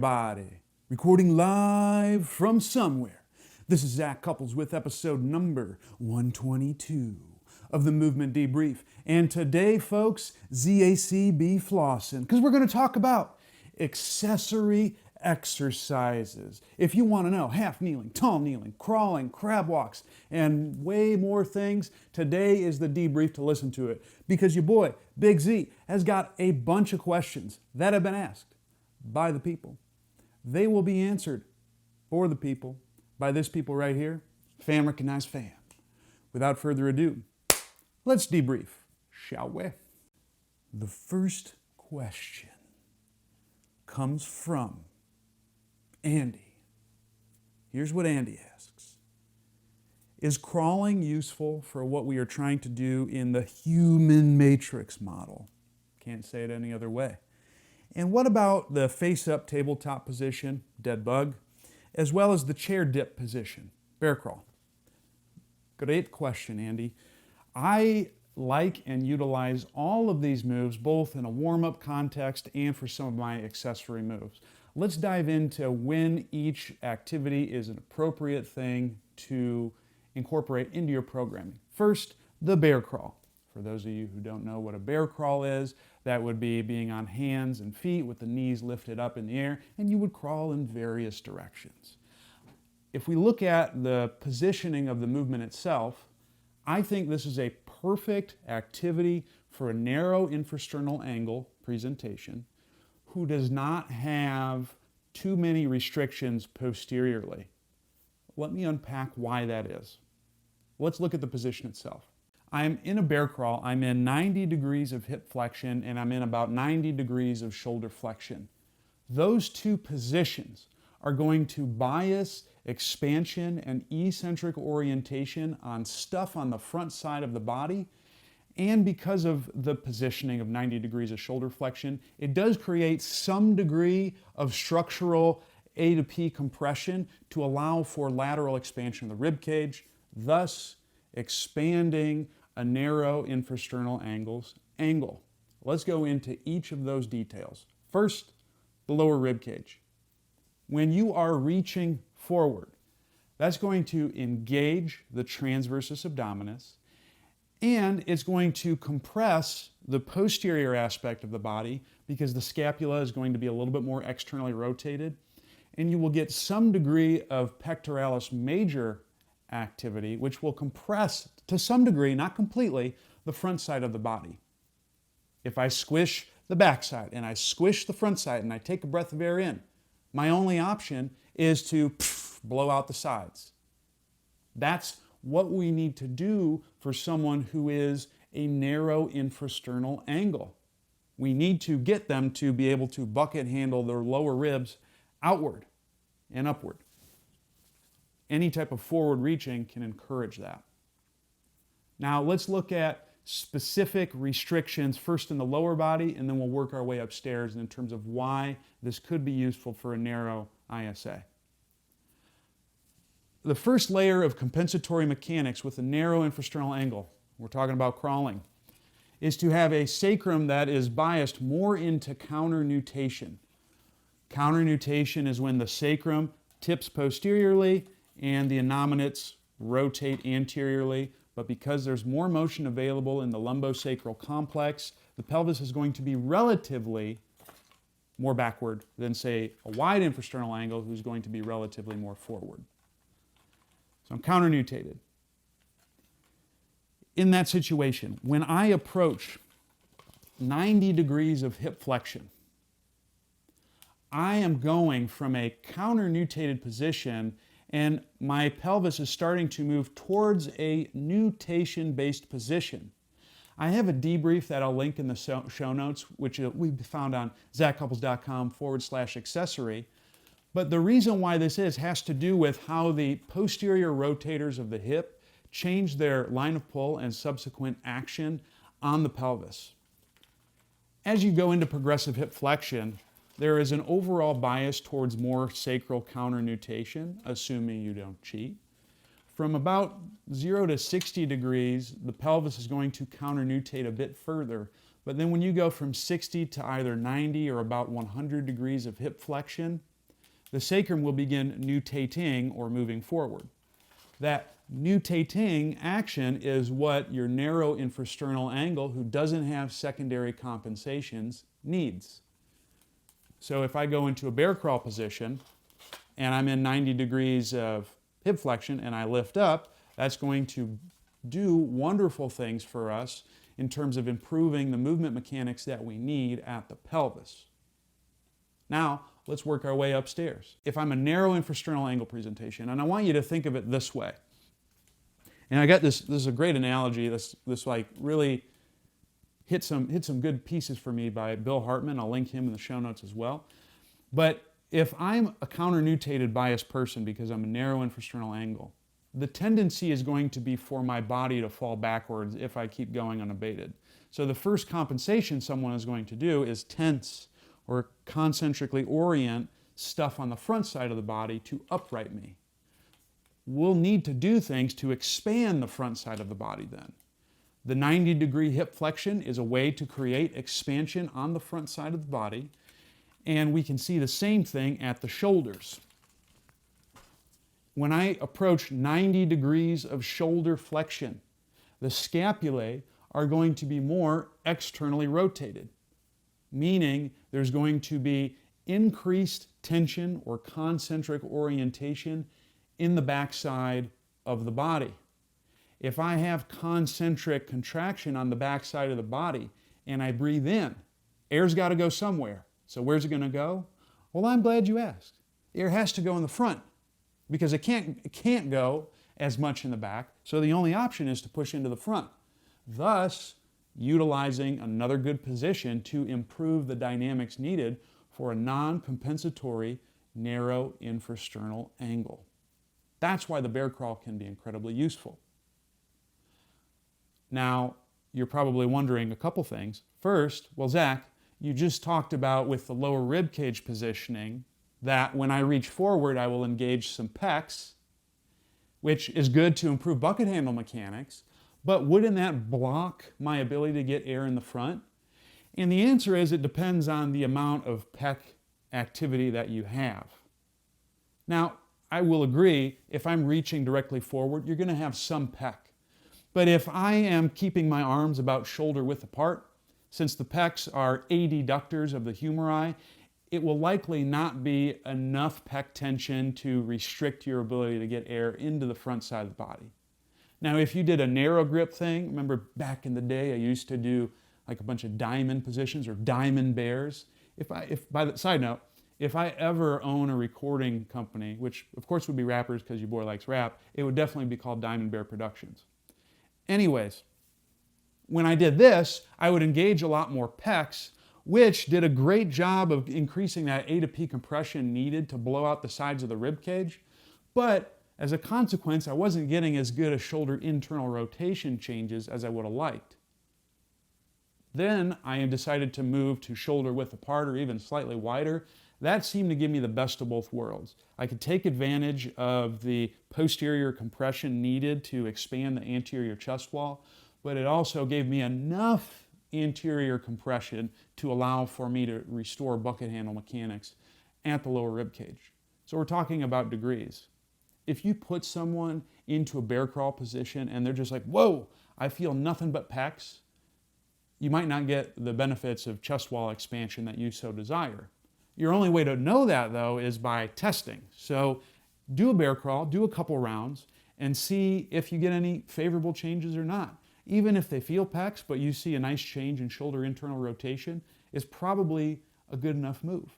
everybody. Recording live from somewhere. This is Zach Couples with episode number 122 of the Movement Debrief. And today, folks, ZACB flossin', because we're going to talk about accessory exercises. If you want to know half kneeling, tall kneeling, crawling, crab walks, and way more things, today is the debrief to listen to it. Because your boy, Big Z, has got a bunch of questions that have been asked by the people. They will be answered for the people by this people right here, fan recognized fan. Without further ado, let's debrief, shall we? The first question comes from Andy. Here's what Andy asks. Is crawling useful for what we are trying to do in the human matrix model? Can't say it any other way. And what about the face-up tabletop position, dead bug, as well as the chair dip position, bear crawl? Great question, Andy. I like and utilize all of these moves, both in a warm-up context and for some of my accessory moves. Let's dive into when each activity is an appropriate thing to incorporate into your programming. First, the bear crawl. For those of you who don't know what a bear crawl is, that would be being on hands and feet with the knees lifted up in the air, and you would crawl in various directions. If we look at the positioning of the movement itself, I think this is a perfect activity for a narrow infrasternal angle presentation who does not have too many restrictions posteriorly. Let me unpack why that is. Let's look at the position itself. I'm in a bear crawl. I'm in 90 degrees of hip flexion and I'm in about 90 degrees of shoulder flexion. Those two positions are going to bias expansion and eccentric orientation on stuff on the front side of the body. And because of the positioning of 90 degrees of shoulder flexion, it does create some degree of structural A to P compression to allow for lateral expansion of the rib cage, thus expanding a narrow infrasternal angle. Let's go into each of those details. First, the lower rib cage. When you are reaching forward, that's going to engage the transversus abdominis, and it's going to compress the posterior aspect of the body because the scapula is going to be a little bit more externally rotated, and you will get some degree of pectoralis major activity, which will compress to some degree, not completely, the front side of the body. If I squish the back side and I squish the front side and I take a breath of air in, my only option is to blow out the sides. That's what we need to do for someone who is a narrow infrasternal angle. We need to get them to be able to bucket handle their lower ribs outward and upward. Any type of forward reaching can encourage that. Now let's look at specific restrictions first in the lower body, and then we'll work our way upstairs in terms of why this could be useful for a narrow ISA. The first layer of compensatory mechanics with a narrow infrasternal angle, we're talking about crawling, is to have a sacrum that is biased more into counter-nutation. Counter-nutation is when the sacrum tips posteriorly and the innominates rotate anteriorly, but because there's more motion available in the lumbosacral complex, the pelvis is going to be relatively more backward than, say, a wide infrasternal angle who's going to be relatively more forward. So I'm counter-nutated. In that situation, when I approach 90 degrees of hip flexion, I am going from a counter-nutated position and my pelvis is starting to move towards a nutation-based position. I have a debrief that I'll link in the show notes, which we found on zachcouples.com/accessory. But the reason why this has to do with how the posterior rotators of the hip change their line of pull and subsequent action on the pelvis. As you go into progressive hip flexion, there is an overall bias towards more sacral counter-nutation, assuming you don't cheat. From about 0 to 60 degrees, the pelvis is going to counter-nutate a bit further, But then when you go from 60 to either 90 or about 100 degrees of hip flexion, the sacrum will begin nutating or moving forward. That nutating action is what your narrow infrasternal angle, who doesn't have secondary compensations, needs. So if I go into a bear crawl position and I'm in 90 degrees of hip flexion and I lift up, that's going to do wonderful things for us in terms of improving the movement mechanics that we need at the pelvis. Now, let's work our way upstairs. If I'm a narrow infrasternal angle presentation, and I want you to think of it this way, and I got this is a great analogy, this like really hit some good pieces for me by Bill Hartman. I'll link him in the show notes as well. But if I'm a counter-nutated bias person because I'm a narrow infrasternal angle, the tendency is going to be for my body to fall backwards if I keep going unabated. So the first compensation someone is going to do is tense or concentrically orient stuff on the front side of the body to upright me. We'll need to do things to expand the front side of the body then. The 90-degree hip flexion is a way to create expansion on the front side of the body, and we can see the same thing at the shoulders. When I approach 90 degrees of shoulder flexion, the scapulae are going to be more externally rotated, meaning there's going to be increased tension or concentric orientation in the backside of the body. If I have concentric contraction on the backside of the body and I breathe in, air's got to go somewhere. So where's it going to go? Well, I'm glad you asked. Air has to go in the front because it can't go as much in the back. So the only option is to push into the front, thus utilizing another good position to improve the dynamics needed for a non-compensatory narrow infrasternal angle. That's why the bear crawl can be incredibly useful. Now, you're probably wondering a couple things. First, well, Zach, you just talked about with the lower rib cage positioning that when I reach forward, I will engage some pecs, which is good to improve bucket handle mechanics, but wouldn't that block my ability to get air in the front? And the answer is it depends on the amount of pec activity that you have. Now, I will agree, if I'm reaching directly forward, you're going to have some pec. But if I am keeping my arms about shoulder width apart, since the pecs are adductors of the humeri, it will likely not be enough pec tension to restrict your ability to get air into the front side of the body. Now, if you did a narrow grip thing, remember back in the day I used to do like a bunch of diamond positions or diamond bears. By the side note, if I ever own a recording company, which of course would be rappers because your boy likes rap, it would definitely be called Diamond Bear Productions. Anyways, when I did this, I would engage a lot more pecs, which did a great job of increasing that A to P compression needed to blow out the sides of the rib cage. But as a consequence, I wasn't getting as good a shoulder internal rotation changes as I would have liked. Then I decided to move to shoulder width apart or even slightly wider. That seemed to give me the best of both worlds. I could take advantage of the posterior compression needed to expand the anterior chest wall, but it also gave me enough anterior compression to allow for me to restore bucket handle mechanics at the lower rib cage. So we're talking about degrees. If you put someone into a bear crawl position and they're just like, whoa, I feel nothing but pecs, you might not get the benefits of chest wall expansion that you so desire. Your only way to know that, though, is by testing. So do a bear crawl, do a couple rounds, and see if you get any favorable changes or not. Even if they feel pecs, but you see a nice change in shoulder internal rotation, is probably a good enough move.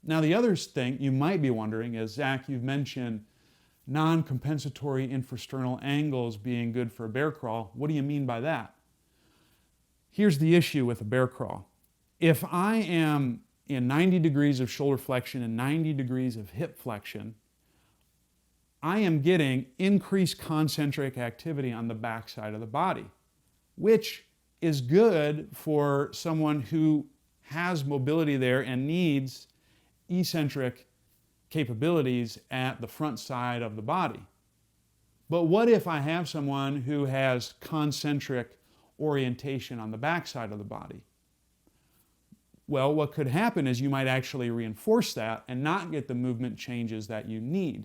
Now, the other thing you might be wondering is, Zach, you've mentioned non-compensatory infrasternal angles being good for a bear crawl. What do you mean by that? Here's the issue with a bear crawl. If I am in 90 degrees of shoulder flexion and 90 degrees of hip flexion, I am getting increased concentric activity on the backside of the body, which is good for someone who has mobility there and needs eccentric capabilities at the front side of the body. But what if I have someone who has concentric orientation on the backside of the body? Well, what could happen is you might actually reinforce that and not get the movement changes that you need.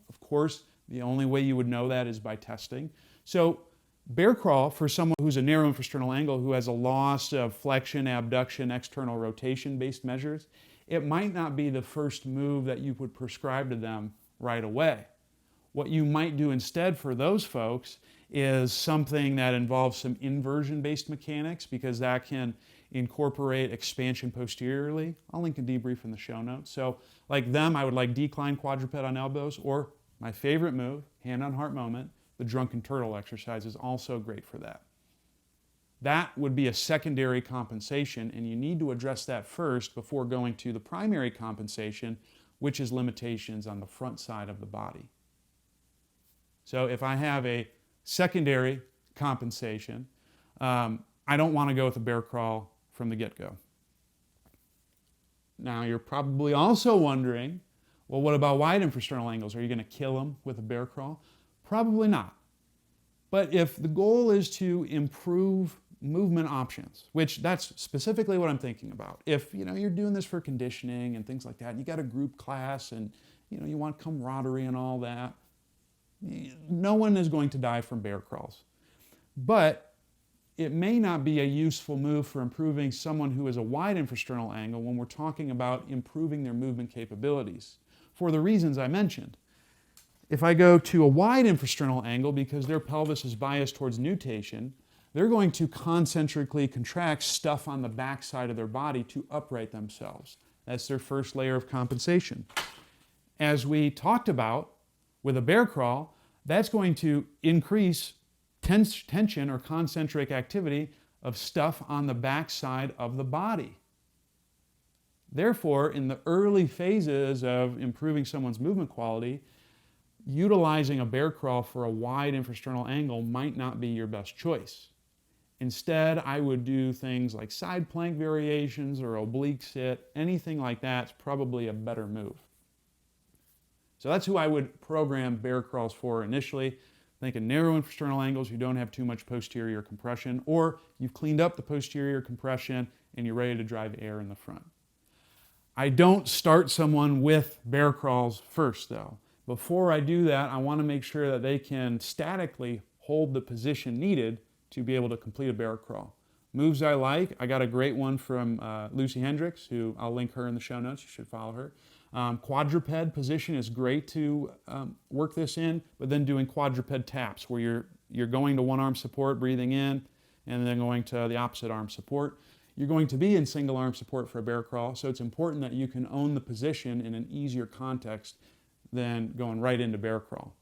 Of course, the only way you would know that is by testing. So bear crawl for someone who's a narrow infrasternal angle, who has a loss of flexion, abduction, external rotation based measures, it might not be the first move that you would prescribe to them right away. What you might do instead for those folks is something that involves some inversion-based mechanics, because that can incorporate expansion posteriorly. I'll link a debrief in the show notes. So like them, I would like decline quadruped on elbows, or my favorite move, hand on heart moment, the drunken turtle exercise is also great for that. That would be a secondary compensation, and you need to address that first before going to the primary compensation, which is limitations on the front side of the body. So if I have a secondary compensation, I don't want to go with a bear crawl from the get-go. Now you're probably also wondering, well, what about wide infrasternal angles? Are you going to kill them with a bear crawl? Probably not. But if the goal is to improve movement options, which that's specifically what I'm thinking about. If you're doing this for conditioning and things like that, and you got a group class and you want camaraderie and all that, no one is going to die from bear crawls. But it may not be a useful move for improving someone who is a wide infrasternal angle when we're talking about improving their movement capabilities, for the reasons I mentioned. If I go to a wide infrasternal angle because their pelvis is biased towards nutation, they're going to concentrically contract stuff on the back side of their body to upright themselves. That's their first layer of compensation. As we talked about with a bear crawl, that's going to increase tension or concentric activity of stuff on the back side of the body. Therefore, in the early phases of improving someone's movement quality, utilizing a bear crawl for a wide infrasternal angle might not be your best choice. Instead, I would do things like side plank variations or oblique sit. Anything like that's probably a better move. So that's who I would program bear crawls for initially. Think of narrow infrasternal angles, you don't have too much posterior compression, or you've cleaned up the posterior compression and you're ready to drive air in the front. I don't start someone with bear crawls first though. Before I do that, I want to make sure that they can statically hold the position needed to be able to complete a bear crawl. Moves I like, I got a great one from Lucy Hendricks, who I'll link her in the show notes, you should follow her. Quadruped position is great to work this in, but then doing quadruped taps where you're going to one arm support, breathing in, and then going to the opposite arm support. You're going to be in single arm support for a bear crawl, so it's important that you can own the position in an easier context than going right into bear crawl.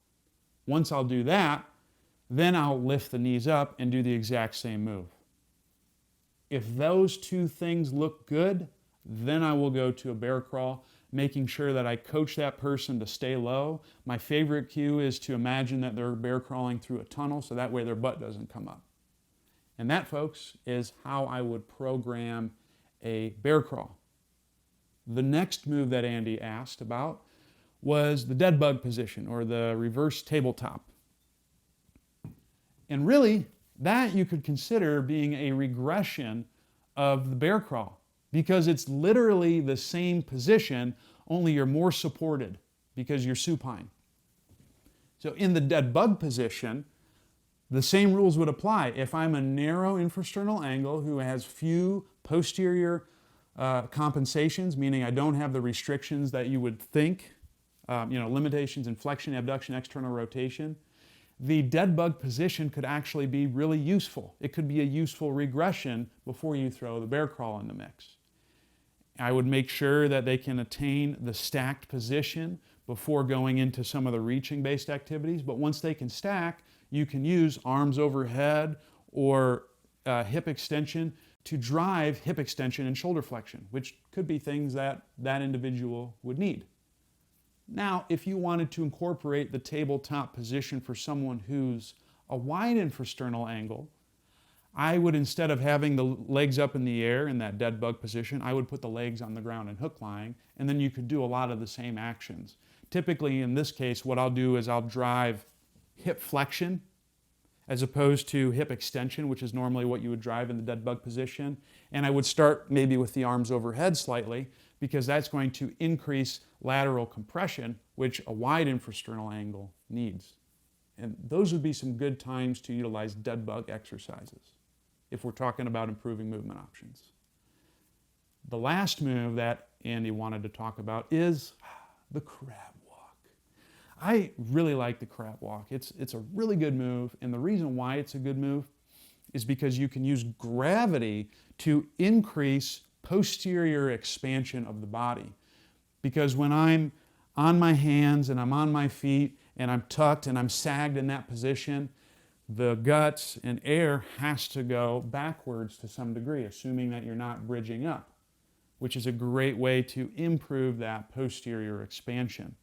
Once I'll do that, then I'll lift the knees up and do the exact same move. If those two things look good, then I will go to a bear crawl, making sure that I coach that person to stay low. My favorite cue is to imagine that they're bear crawling through a tunnel, so that way their butt doesn't come up. And that, folks, is how I would program a bear crawl. The next move that Andy asked about was the dead bug position, or the reverse tabletop. And really, that you could consider being a regression of the bear crawl, because it's literally the same position, only you're more supported because you're supine. So in the dead bug position, the same rules would apply. If I'm a narrow infrasternal angle who has few posterior compensations, meaning I don't have the restrictions that you would think, limitations in flexion, abduction, external rotation, the dead bug position could actually be really useful. It could be a useful regression before you throw the bear crawl in the mix. I would make sure that they can attain the stacked position before going into some of the reaching-based activities, but once they can stack, you can use arms overhead or hip extension to drive hip extension and shoulder flexion, which could be things that that individual would need. Now, if you wanted to incorporate the tabletop position for someone who's a wide infrasternal angle, I would, instead of having the legs up in the air in that dead bug position, I would put the legs on the ground and hook lying, and then you could do a lot of the same actions. Typically, in this case, what I'll do is I'll drive hip flexion as opposed to hip extension, which is normally what you would drive in the dead bug position. And I would start maybe with the arms overhead slightly, because that's going to increase lateral compression, which a wide infrasternal angle needs. And those would be some good times to utilize dead bug exercises if we're talking about improving movement options. The last move that Andy wanted to talk about is the crab walk. I really like the crab walk. It's a really good move, and the reason why it's a good move is because you can use gravity to increase posterior expansion of the body. Because when I'm on my hands and I'm on my feet and I'm tucked and I'm sagged in that position, the guts and air has to go backwards to some degree, assuming that you're not bridging up, which is a great way to improve that posterior expansion.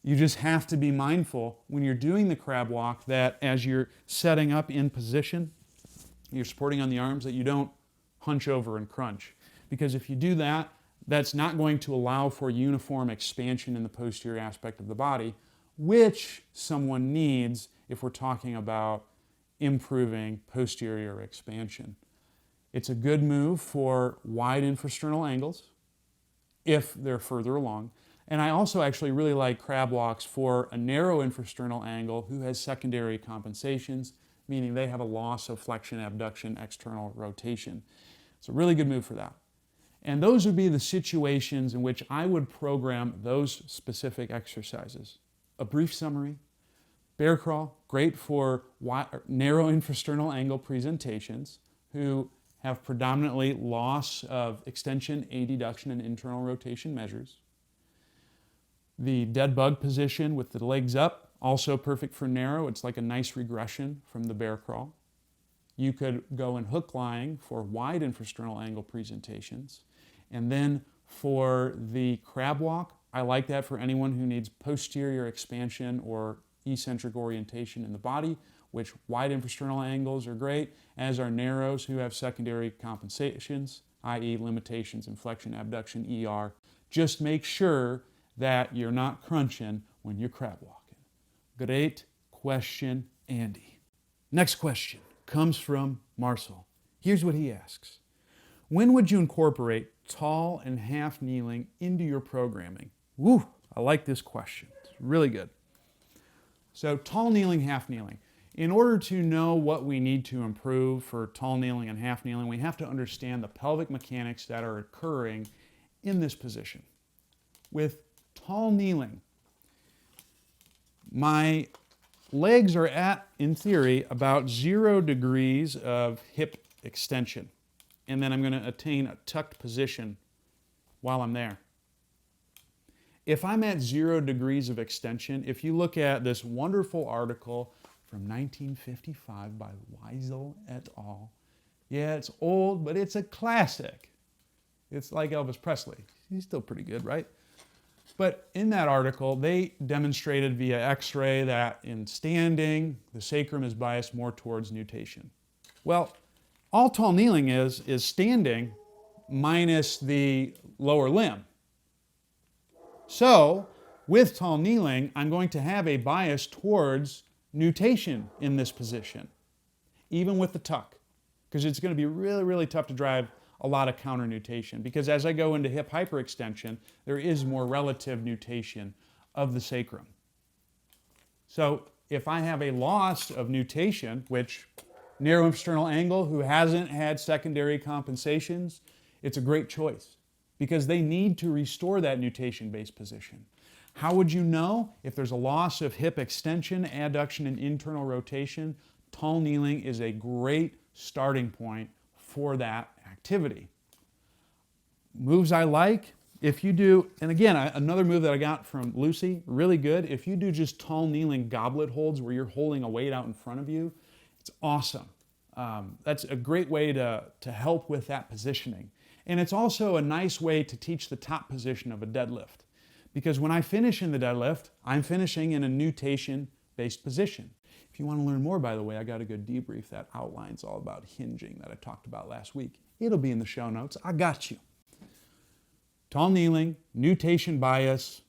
You just have to be mindful when you're doing the crab walk that as you're setting up in position, you're supporting on the arms, that you don't hunch over and crunch. Because if you do that, that's not going to allow for uniform expansion in the posterior aspect of the body, which someone needs if we're talking about improving posterior expansion. It's a good move for wide infrasternal angles if they're further along. And I also actually really like crab walks for a narrow infrasternal angle who has secondary compensations, meaning they have a loss of flexion, abduction, external rotation. It's a really good move for that. And those would be the situations in which I would program those specific exercises. A brief summary: bear crawl, great for narrow infrasternal angle presentations who have predominantly loss of extension, adduction, and internal rotation measures. The dead bug position with the legs up, also perfect for narrow. It's like a nice regression from the bear crawl. You could go in hook lying for wide infrasternal angle presentations. And then for the crab walk, I like that for anyone who needs posterior expansion or eccentric orientation in the body, which wide infrasternal angles are great, as are narrows who have secondary compensations, i.e. limitations in flexion, abduction, ER. Just make sure that you're not crunching when you're crab walking. Great question, Andy. Next question comes from Marcel. Here's what he asks. When would you incorporate tall and half kneeling into your programming? Woo, I like this question. It's really good. So tall kneeling, half kneeling. In order to know what we need to improve for tall kneeling and half kneeling, we have to understand the pelvic mechanics that are occurring in this position. With tall kneeling, my legs are at, in theory, about 0 degrees of hip extension. And then I'm going to attain a tucked position while I'm there. If I'm at 0 degrees of extension, if you look at this wonderful article from 1955 by Weisel et al. Yeah, it's old, but it's a classic. It's like Elvis Presley. He's still pretty good, right? But in that article, they demonstrated via X-ray that in standing, the sacrum is biased more towards nutation. Well, all tall kneeling is standing minus the lower limb. So, with tall kneeling, I'm going to have a bias towards nutation in this position, even with the tuck, because it's going to be really, really tough to drive a lot of counter nutation, because as I go into hip hyperextension, there is more relative nutation of the sacrum. So if I have a loss of nutation, which narrow infrasternal angle who hasn't had secondary compensations, it's a great choice because they need to restore that nutation-based position. How would you know? If there's a loss of hip extension, adduction, and internal rotation, tall kneeling is a great starting point for that activity. Moves I like, if you do, and again, another move that I got from Lucy, really good, if you do just tall kneeling goblet holds where you're holding a weight out in front of you, it's awesome. That's a great way to help with that positioning. And it's also a nice way to teach the top position of a deadlift. Because when I finish in the deadlift, I'm finishing in a nutation-based position. If you want to learn more, by the way, I got a good debrief that outlines all about hinging that I talked about last week. It'll be in the show notes. I got you. Tall kneeling, nutation bias,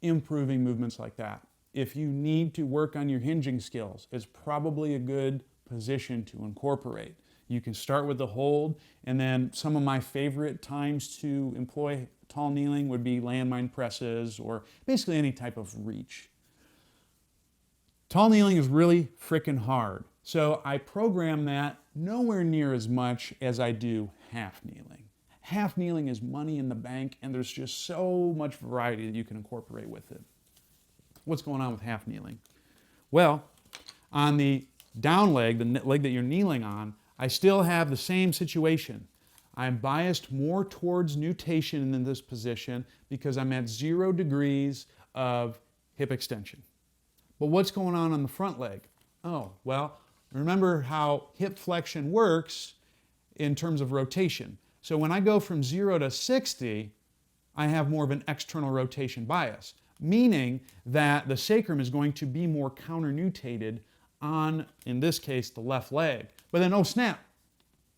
improving movements like that. if you need to work on your hinging skills, is probably a good position to incorporate. You can start with the hold, and then some of my favorite times to employ tall kneeling would be landmine presses or basically any type of reach. Tall kneeling is really freaking hard, so I program that nowhere near as much as I do half kneeling. Half kneeling is money in the bank, and there's just so much variety that you can incorporate with it. What's going on with half kneeling? Well, on the down leg, the leg that you're kneeling on, I still have the same situation. I'm biased more towards nutation in this position because I'm at 0 degrees of hip extension. But what's going on the front leg? Oh, well, remember how hip flexion works in terms of rotation. So when I go from 0 to 60, I have more of an external rotation bias, meaning that the sacrum is going to be more counter-nutated on, in this case, the left leg. But then, oh snap,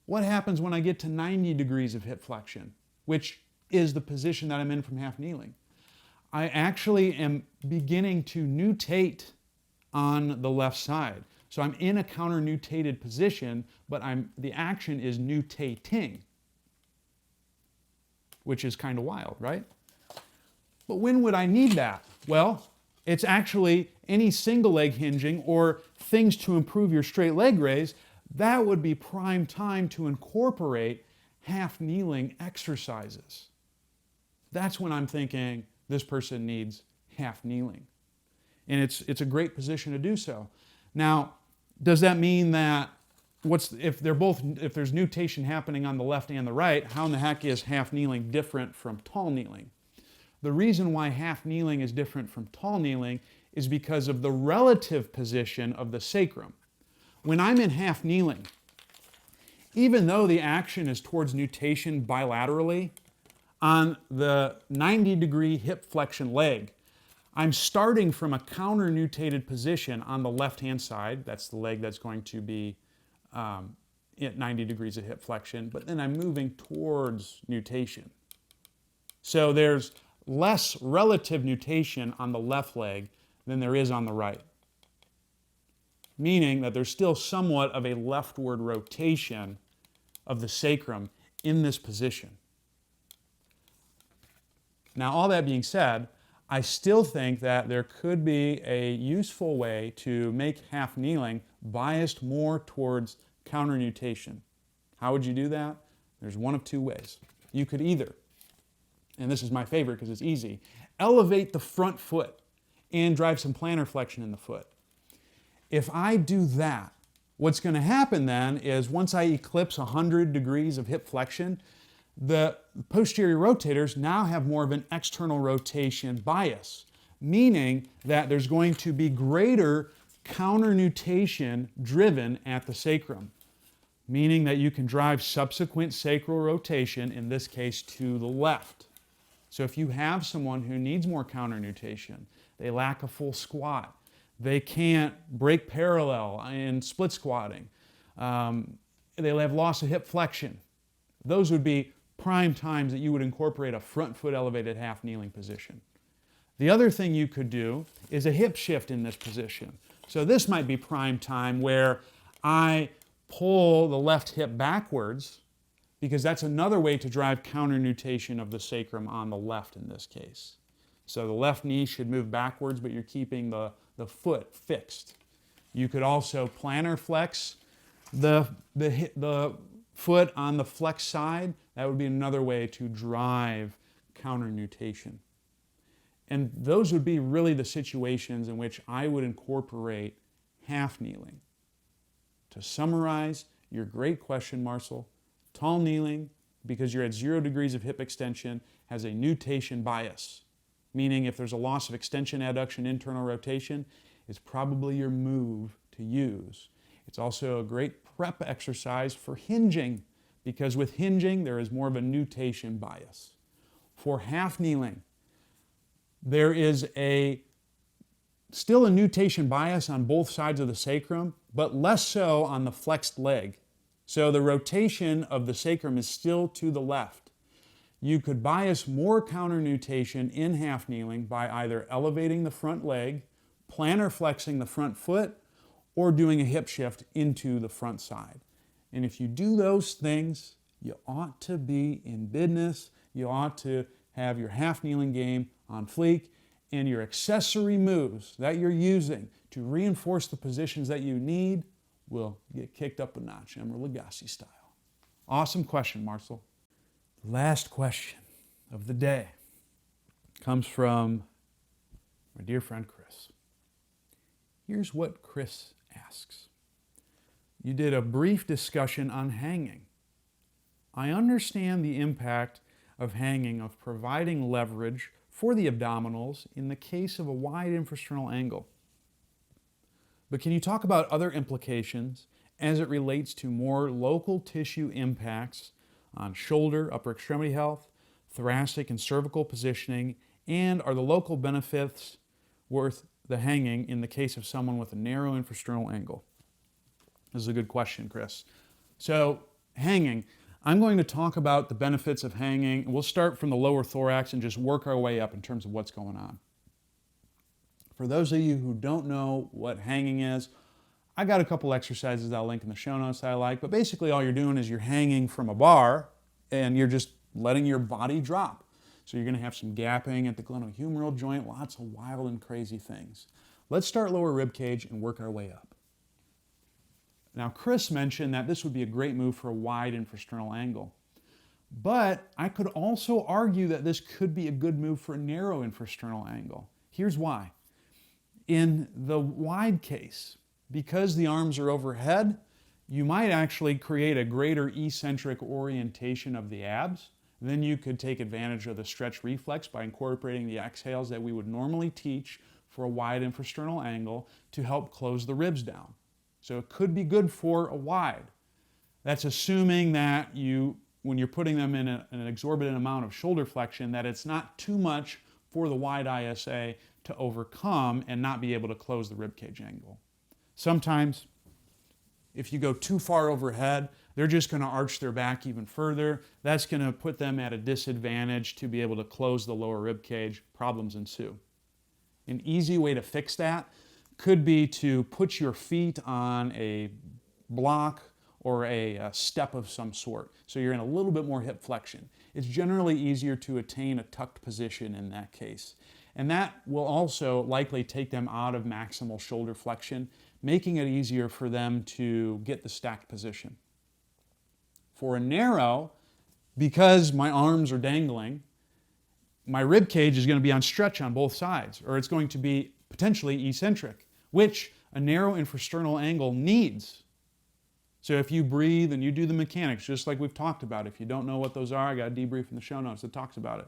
what happens when I get to 90 degrees of hip flexion, which is the position that I'm in from half kneeling? I actually am beginning to nutate on the left side. So I'm in a counter-nutated position, but the action is nutating, which is kind of wild, right? But when would I need that? Well, it's actually any single leg hinging or things to improve your straight leg raise. That would be prime time to incorporate half kneeling exercises. That's when I'm thinking this person needs half kneeling. And it's a great position to do so. Now, does that mean that if there's nutation happening on the left and the right, how in the heck is half kneeling different from tall kneeling? The reason why half kneeling is different from tall kneeling is because of the relative position of the sacrum. When I'm in half kneeling, even though the action is towards nutation bilaterally, on the 90-degree hip flexion leg, I'm starting from a counter-nutated position on the left-hand side. That's the leg that's going to be at 90 degrees of hip flexion, but then I'm moving towards nutation. So there's less relative nutation on the left leg than there is on the right, meaning that there's still somewhat of a leftward rotation of the sacrum in this position. Now, all that being said, I still think that there could be a useful way to make half kneeling biased more towards counter-nutation. How would you do that? There's one of two ways. You could either, and this is my favorite because it's easy, elevate the front foot and drive some plantar flexion in the foot. If I do that, what's going to happen then is once I eclipse 100 degrees of hip flexion, the posterior rotators now have more of an external rotation bias, meaning that there's going to be greater counter-nutation driven at the sacrum, meaning that you can drive subsequent sacral rotation, in this case to the left. So if you have someone who needs more counter-nutation, they lack a full squat, they can't break parallel in split squatting, they have loss of hip flexion, those would be prime times that you would incorporate a front foot elevated half kneeling position. The other thing you could do is a hip shift in this position. So this might be prime time where I pull the left hip backwards, because that's another way to drive counter-nutation of the sacrum on the left in this case. So the left knee should move backwards, but you're keeping the foot fixed. You could also plantar flex the foot on the flex side. That would be another way to drive counter-nutation. And those would be really the situations in which I would incorporate half kneeling. To summarize your great question, Marcel, tall kneeling, because you're at 0 degrees of hip extension, has a nutation bias, meaning if there's a loss of extension, adduction, internal rotation, it's probably your move to use. It's also a great prep exercise for hinging, because with hinging, there is more of a nutation bias. For half kneeling, there is still a nutation bias on both sides of the sacrum, but less so on the flexed leg. So the rotation of the sacrum is still to the left. You could bias more counter-nutation in half kneeling by either elevating the front leg, plantar flexing the front foot or doing a hip shift into the front side. And if you do those things, you ought to be in business. You ought to have your half kneeling game on fleek, and your accessory moves that you're using to reinforce the positions that you need will get kicked up a notch, Emeril Lagasse style. Awesome question, Marcel. Last question of the day comes from my dear friend Chris. Here's what Chris asks. You did a brief discussion on hanging. I understand the impact of hanging, of providing leverage for the abdominals in the case of a wide infrasternal angle. But can you talk about other implications as it relates to more local tissue impacts on shoulder, upper extremity health, thoracic and cervical positioning, and are the local benefits worth the hanging in the case of someone with a narrow infrasternal angle? This is a good question, Chris. So, hanging. I'm going to talk about the benefits of hanging, and we'll start from the lower thorax and just work our way up in terms of what's going on. For those of you who don't know what hanging is, I got a couple exercises that I'll link in the show notes that I like, but basically all you're doing is you're hanging from a bar and you're just letting your body drop. So you're going to have some gapping at the glenohumeral joint, lots of wild and crazy things. Let's start lower rib cage and work our way up. Now, Chris mentioned that this would be a great move for a wide infrasternal angle. But I could also argue that this could be a good move for a narrow infrasternal angle. Here's why. In the wide case, because the arms are overhead, you might actually create a greater eccentric orientation of the abs. Then you could take advantage of the stretch reflex by incorporating the exhales that we would normally teach for a wide infrasternal angle to help close the ribs down. So it could be good for a wide. That's assuming that when you're putting them in an exorbitant amount of shoulder flexion, that it's not too much for the wide ISA to overcome and not be able to close the ribcage angle. Sometimes, if you go too far overhead, they're just going to arch their back even further. That's going to put them at a disadvantage to be able to close the lower ribcage. Problems ensue. An easy way to fix that could be to put your feet on a block or a step of some sort. So you're in a little bit more hip flexion. It's generally easier to attain a tucked position in that case. And that will also likely take them out of maximal shoulder flexion, making it easier for them to get the stacked position. For a narrow, because my arms are dangling, my rib cage is going to be on stretch on both sides, or it's going to be potentially eccentric, which a narrow infrasternal angle needs. So if you breathe and you do the mechanics, just like we've talked about, if you don't know what those are, I got a debrief in the show notes that talks about it.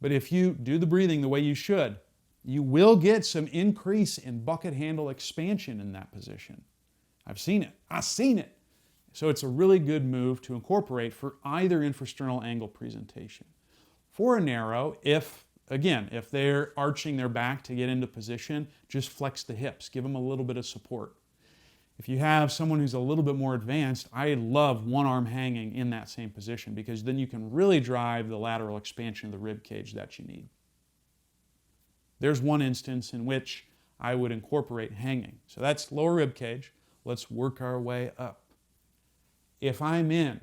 But if you do the breathing the way you should, you will get some increase in bucket handle expansion in that position. I've seen it. I've seen it. So it's a really good move to incorporate for either infrasternal angle presentation. For a narrow, if they're arching their back to get into position, just flex the hips. Give them a little bit of support. If you have someone who's a little bit more advanced, I love one arm hanging in that same position because then you can really drive the lateral expansion of the rib cage that you need. There's one instance in which I would incorporate hanging. So that's lower rib cage. Let's work our way up. If I'm in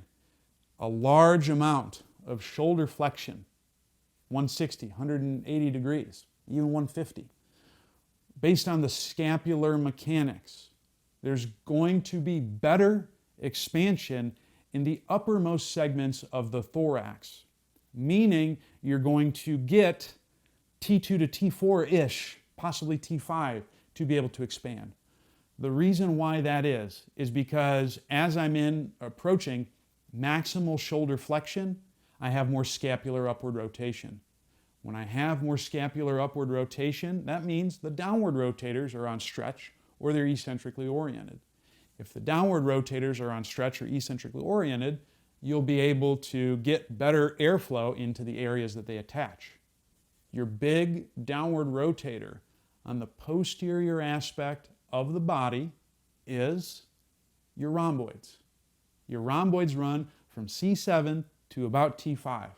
a large amount of shoulder flexion, 160, 180 degrees, even 150, based on the scapular mechanics, there's going to be better expansion in the uppermost segments of the thorax, meaning you're going to get T2 to T4-ish, possibly T5, to be able to expand. The reason why that is because as I'm approaching maximal shoulder flexion, I have more scapular upward rotation. When I have more scapular upward rotation, that means the downward rotators are on stretch or they're eccentrically oriented. If the downward rotators are on stretch or eccentrically oriented, you'll be able to get better airflow into the areas that they attach. Your big downward rotator on the posterior aspect of the body is your rhomboids. Your rhomboids run from C7 to about T5.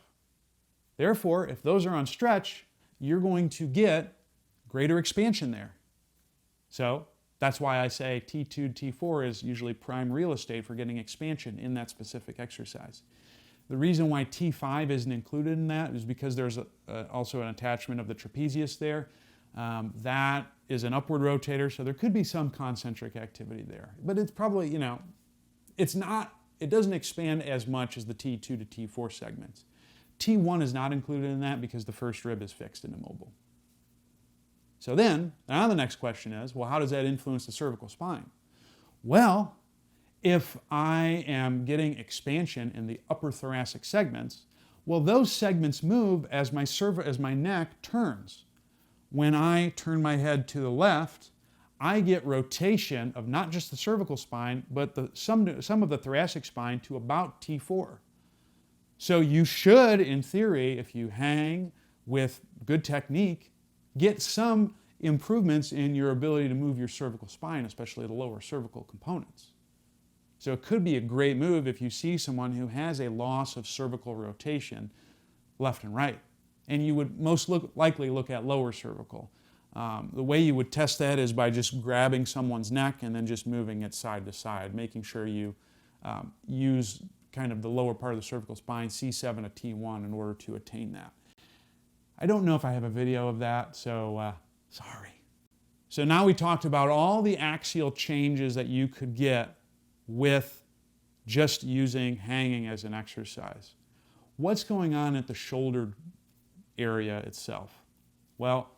Therefore, if those are on stretch, you're going to get greater expansion there. So that's why I say T2 to T4 is usually prime real estate for getting expansion in that specific exercise. The reason why T5 isn't included in that is because there's also an attachment of the trapezius there. That is an upward rotator, so there could be some concentric activity there. But it's probably, it doesn't expand as much as the T2 to T4 segments. T1 is not included in that because the first rib is fixed and immobile. So then, now the next question is, well, how does that influence the cervical spine? Well, if I am getting expansion in the upper thoracic segments, well, those segments move as my neck turns. When I turn my head to the left, I get rotation of not just the cervical spine, but some of the thoracic spine to about T4. So you should, in theory, if you hang with good technique, get some improvements in your ability to move your cervical spine, especially the lower cervical components. So it could be a great move if you see someone who has a loss of cervical rotation left and right. And you would most likely look at lower cervical. The way you would test that is by just grabbing someone's neck and then just moving it side to side, making sure you use kind of the lower part of the cervical spine, C7 to T1, in order to attain that. I don't know if I have a video of that, so sorry. So now we talked about all the axial changes that you could get with just using hanging as an exercise. What's going on at the shoulder area itself? Well,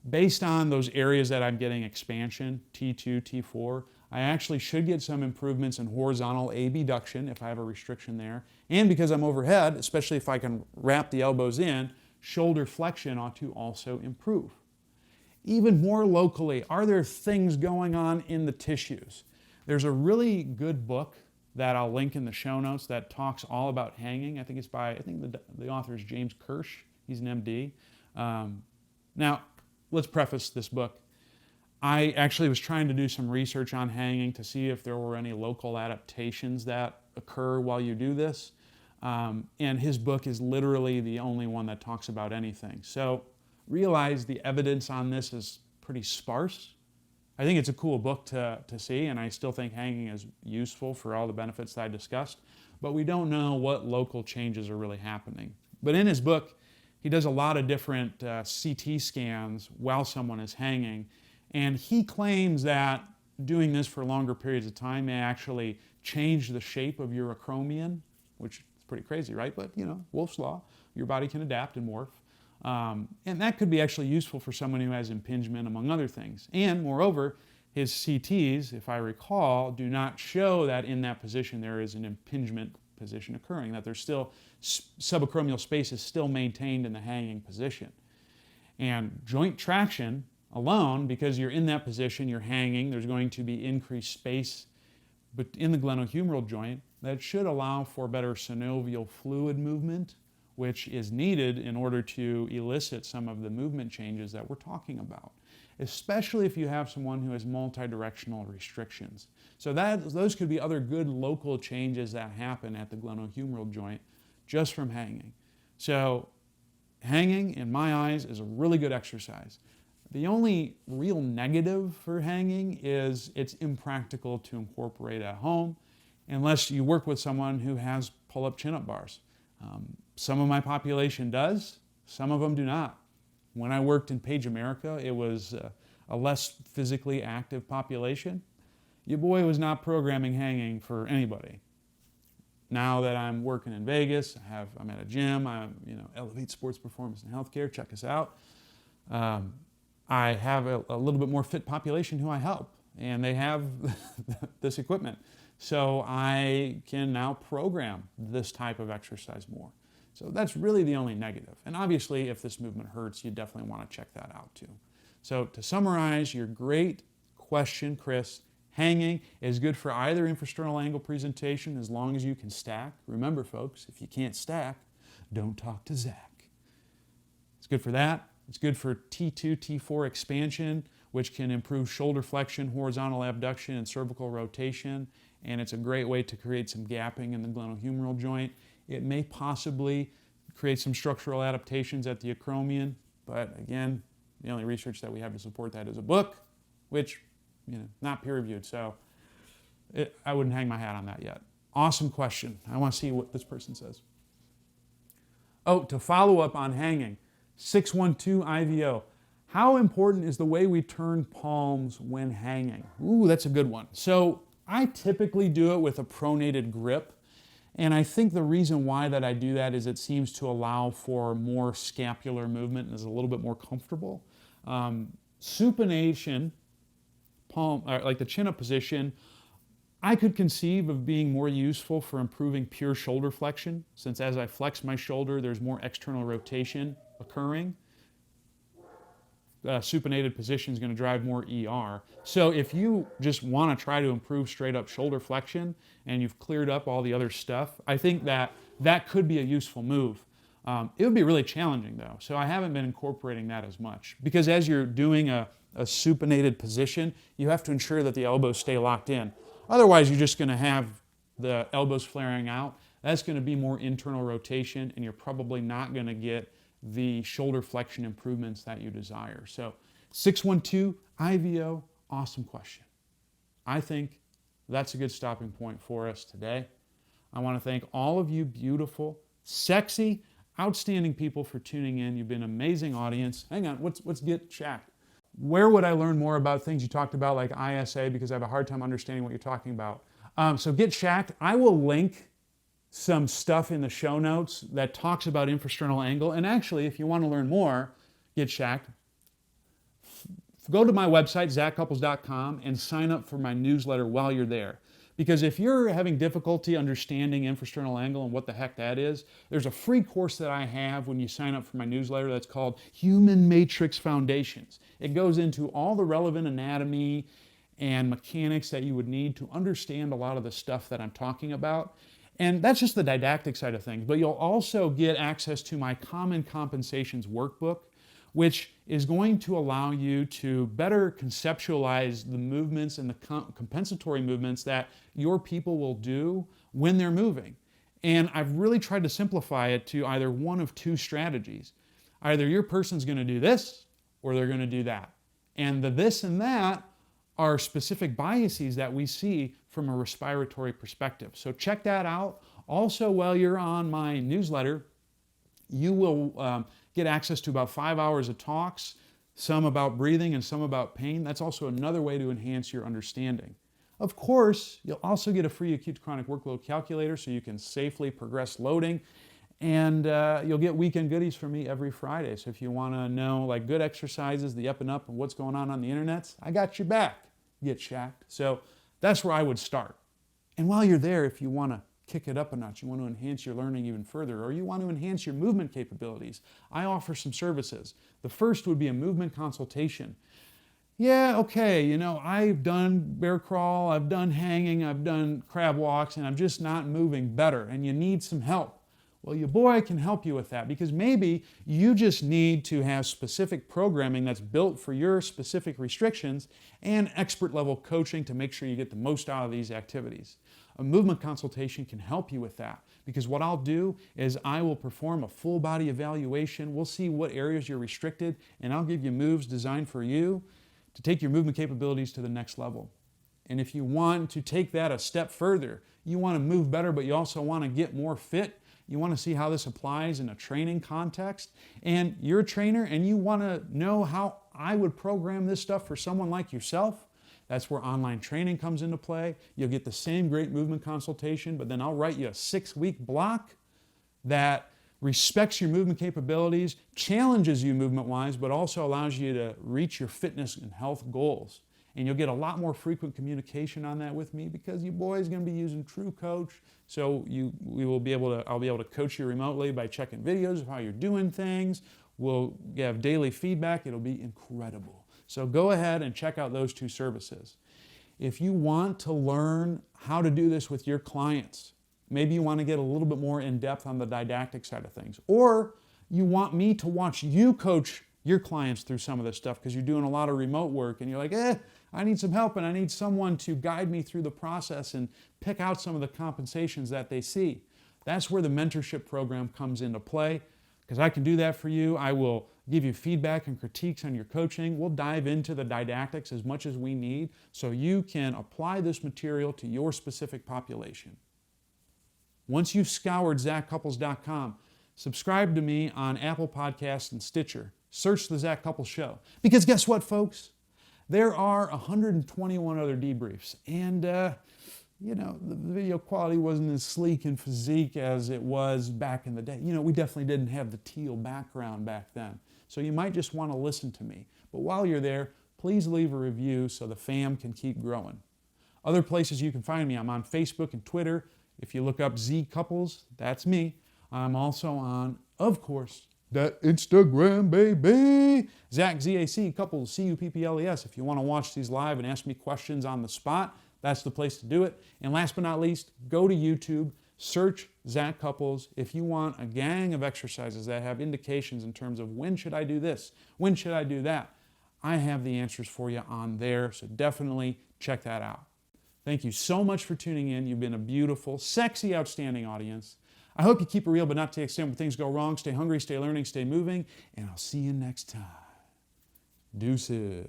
based on those areas that I'm getting expansion, T2, T4, I actually should get some improvements in horizontal abduction if I have a restriction there. And because I'm overhead, especially if I can wrap the elbows in, shoulder flexion ought to also improve. Even more locally, are there things going on in the tissues? There's a really good book that I'll link in the show notes that talks all about hanging. I think it's by, the author is James Kirsch. He's an MD. Now, let's preface this book. I actually was trying to do some research on hanging to see if there were any local adaptations that occur while you do this. And his book is literally the only one that talks about anything. So realize the evidence on this is pretty sparse. I think it's a cool book to see, and I still think hanging is useful for all the benefits that I discussed, but we don't know what local changes are really happening. But in his book, he does a lot of different CT scans while someone is hanging, and he claims that doing this for longer periods of time may actually change the shape of your acromion, which is pretty crazy, right? But, Wolff's Law, your body can adapt and morph. And that could be actually useful for someone who has impingement, among other things. And moreover, his CTs, if I recall, do not show that in that position there is an impingement position occurring, that there's still subacromial space is still maintained in the hanging position. And joint traction alone, because you're in that position, you're hanging, there's going to be increased space but in the glenohumeral joint that should allow for better synovial fluid movement, which is needed in order to elicit some of the movement changes that we're talking about, especially if you have someone who has multidirectional restrictions. So those could be other good local changes that happen at the glenohumeral joint just from hanging. So hanging, in my eyes, is a really good exercise. The only real negative for hanging is it's impractical to incorporate at home unless you work with someone who has pull-up chin-up bars. Some of my population does, some of them do not. When I worked in Page America, it was a less physically active population. Your boy was not programming hanging for anybody. Now that I'm working in Vegas, I'm at a gym, Elevate Sports Performance and Healthcare, check us out. I have a little bit more fit population who I help, and they have this equipment. So I can now program this type of exercise more. So that's really the only negative. And obviously, if this movement hurts, you definitely want to check that out too. So to summarize your great question, Chris, hanging is good for either infrasternal angle presentation as long as you can stack. Remember, folks, if you can't stack, don't talk to Zach. It's good for that. It's good for T2, T4 expansion, which can improve shoulder flexion, horizontal abduction, and cervical rotation. And it's a great way to create some gapping in the glenohumeral joint. It may possibly create some structural adaptations at the acromion, but again, the only research that we have to support that is a book, which not peer-reviewed. So I wouldn't hang my hat on that yet. Awesome question. I want to see what this person says. Oh, to follow up on hanging, 612 IVO. How important is the way we turn palms when hanging? Ooh, that's a good one. So I typically do it with a pronated grip. And I think the reason why that I do that is it seems to allow for more scapular movement and is a little bit more comfortable. Supination, palm, like the chin-up position, I could conceive of being more useful for improving pure shoulder flexion, since as I flex my shoulder, there's more external rotation occurring. Supinated position is going to drive more ER. So if you just want to try to improve straight up shoulder flexion and you've cleared up all the other stuff, I think that could be a useful move. It would be really challenging though, so I haven't been incorporating that as much. Because as you're doing a supinated position, you have to ensure that the elbows stay locked in. Otherwise, you're just going to have the elbows flaring out. That's going to be more internal rotation, and you're probably not going to get the shoulder flexion improvements that you desire. So 612 IVO, awesome question. I think that's a good stopping point for us today. I want to thank all of you beautiful, sexy, outstanding people for tuning in. You've been an amazing audience. Hang on, let's get chat. Where would I learn more about things you talked about, like ISA, because I have a hard time understanding what you're talking about? So get shacked. I will link some stuff in the show notes that talks about infrasternal angle. And actually, if you want to learn more, get shacked. Go to my website, zachcouples.com, and sign up for my newsletter while you're there. Because if you're having difficulty understanding infrasternal angle and what the heck that is, there's a free course that I have when you sign up for my newsletter that's called Human Matrix Foundations. It goes into all the relevant anatomy and mechanics that you would need to understand a lot of the stuff that I'm talking about. And that's just the didactic side of things. But you'll also get access to my Common Compensations workbook, which is going to allow you to better conceptualize the movements and the compensatory movements that your people will do when they're moving. And I've really tried to simplify it to either one of two strategies. Either your person's going to do this or they're going to do that. And the this and that are specific biases that we see from a respiratory perspective. So check that out. Also, while you're on my newsletter, you will get access to about 5 hours of talks, some about breathing and some about pain. That's also another way to enhance your understanding. Of course, you'll also get a free acute to chronic workload calculator so you can safely progress loading. And you'll get weekend goodies from me every Friday. So if you want to know like good exercises, the up and up, and what's going on the internet, I got your back. Get shacked. So that's where I would start. And while you're there, if you want to kick it up a notch, you want to enhance your learning even further, or you want to enhance your movement capabilities, I offer some services. The first would be a movement consultation. Yeah, okay, I've done bear crawl, I've done hanging, I've done crab walks, and I'm just not moving better, and you need some help. Well, your boy can help you with that, because maybe you just need to have specific programming that's built for your specific restrictions and expert level coaching to make sure you get the most out of these activities. A movement consultation can help you with that, because what I'll do is I will perform a full body evaluation. We'll see what areas you're restricted, and I'll give you moves designed for you to take your movement capabilities to the next level. And if you want to take that a step further, you want to move better, but you also want to get more fit, you want to see how this applies in a training context, and you're a trainer and you want to know how I would program this stuff for someone like yourself, that's where online training comes into play. You'll get the same great movement consultation, but then I'll write you a 6-week block that respects your movement capabilities, challenges you movement-wise, but also allows you to reach your fitness and health goals. And you'll get a lot more frequent communication on that with me, because your boy is going to be using True Coach. So I'll be able to coach you remotely by checking videos of how you're doing things. We'll have daily feedback. It'll be incredible. So go ahead and check out those two services. If you want to learn how to do this with your clients, maybe you want to get a little bit more in depth on the didactic side of things, or you want me to watch you coach your clients through some of this stuff because you're doing a lot of remote work and you're like, I need some help and I need someone to guide me through the process and pick out some of the compensations that they see. That's where the mentorship program comes into play, because I can do that for you. I will give you feedback and critiques on your coaching. We'll dive into the didactics as much as we need so you can apply this material to your specific population. Once you've scoured ZachCouples.com, subscribe to me on Apple Podcasts and Stitcher. Search The Zach Couples Show. Because guess what, folks? There are 121 other debriefs. And, the video quality wasn't as sleek and physique as it was back in the day. We definitely didn't have the teal background back then. So you might just want to listen to me. But while you're there, please leave a review so the fam can keep growing. Other places you can find me, I'm on Facebook and Twitter. If you look up Z Couples, that's me. I'm also on, of course, that Instagram, baby. Zach, Z-A-C, Couples, C-U-P-P-L-E-S. If you want to watch these live and ask me questions on the spot, that's the place to do it. And last but not least, go to YouTube, search Zach Couples. If you want a gang of exercises that have indications in terms of when should I do this, when should I do that, I have the answers for you on there, so definitely check that out. Thank you so much for tuning in. You've been a beautiful, sexy, outstanding audience. I hope you keep it real, but not to the extent where things go wrong. Stay hungry, stay learning, stay moving, and I'll see you next time. Deuces.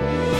Bye.